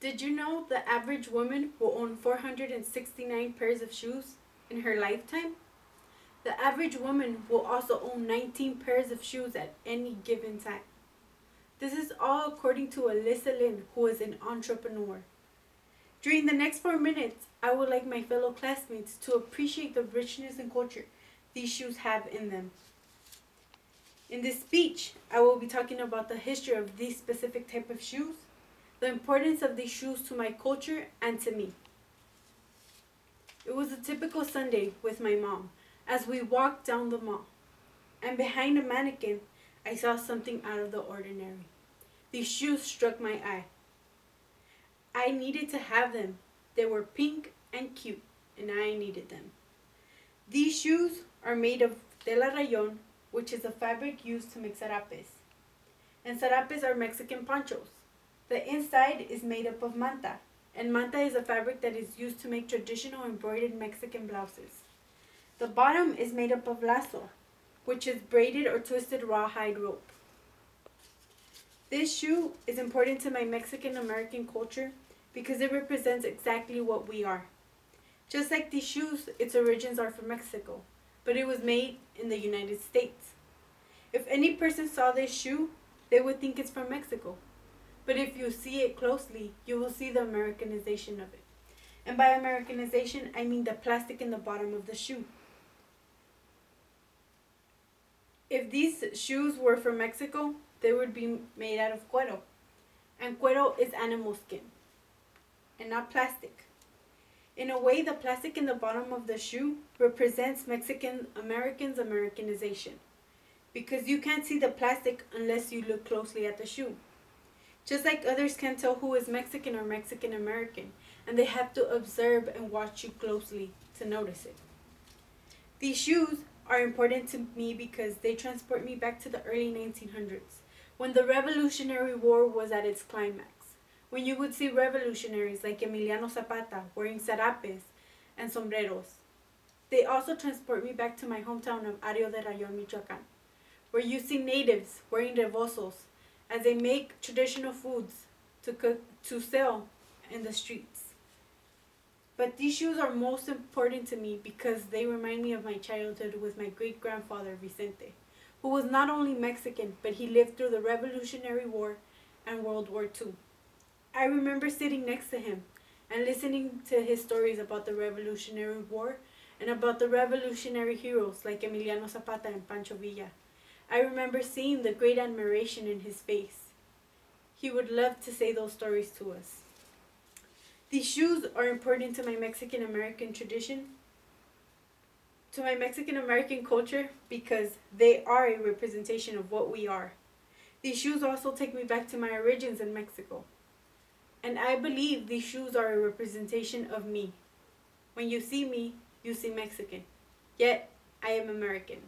Did you know the average woman will own 469 pairs of shoes in her lifetime? The average woman will also own 19 pairs of shoes at any given time. This is all according to Alyssa Lynn, who is an entrepreneur. During the next 4 minutes, I would like my fellow classmates to appreciate the richness and culture these shoes have in them. In this speech, I will be talking about the history of these specific type of shoes, the importance of these shoes to my culture and to me. It was a typical Sunday with my mom as we walked down the mall, and behind a mannequin, I saw something out of the ordinary. These shoes struck my eye. I needed to have them. They were pink and cute, and I needed them. These shoes are made of tela rayon, which is a fabric used to make zarapes. And zarapes are Mexican ponchos. The inside is made up of manta, and manta is a fabric that is used to make traditional embroidered Mexican blouses. The bottom is made up of lazo, which is braided or twisted rawhide rope. This shoe is important to my Mexican American culture because it represents exactly what we are. Just like these shoes, its origins are from Mexico, but it was made in the United States. If any person saw this shoe, they would think it's from Mexico. But if you see it closely, you will see the Americanization of it. And by Americanization, I mean the plastic in the bottom of the shoe. If these shoes were from Mexico, they would be made out of cuero. And cuero is animal skin, and not plastic. In a way, the plastic in the bottom of the shoe represents Mexican Americans' Americanization, because you can't see the plastic unless you look closely at the shoe. Just like others can't tell who is Mexican or Mexican American, and they have to observe and watch you closely to notice it. These shoes are important to me because they transport me back to the early 1900s, when the Revolutionary War was at its climax, when you would see revolutionaries like Emiliano Zapata wearing zarapes and sombreros. They also transport me back to my hometown of Ario de Rayon, Michoacán, where you see natives wearing rebozos as they make traditional foods to sell in the streets. But these shoes are most important to me because they remind me of my childhood with my great-grandfather Vicente, who was not only Mexican, but he lived through the Revolutionary War and World War II. I remember sitting next to him and listening to his stories about the Revolutionary War and about the revolutionary heroes like Emiliano Zapata and Pancho Villa. I remember seeing the great admiration in his face. He would love to say those stories to us. These shoes are important to my Mexican American tradition, to my Mexican American culture, because they are a representation of what we are. These shoes also take me back to my origins in Mexico. And I believe these shoes are a representation of me. When you see me, you see Mexican. Yet, I am American.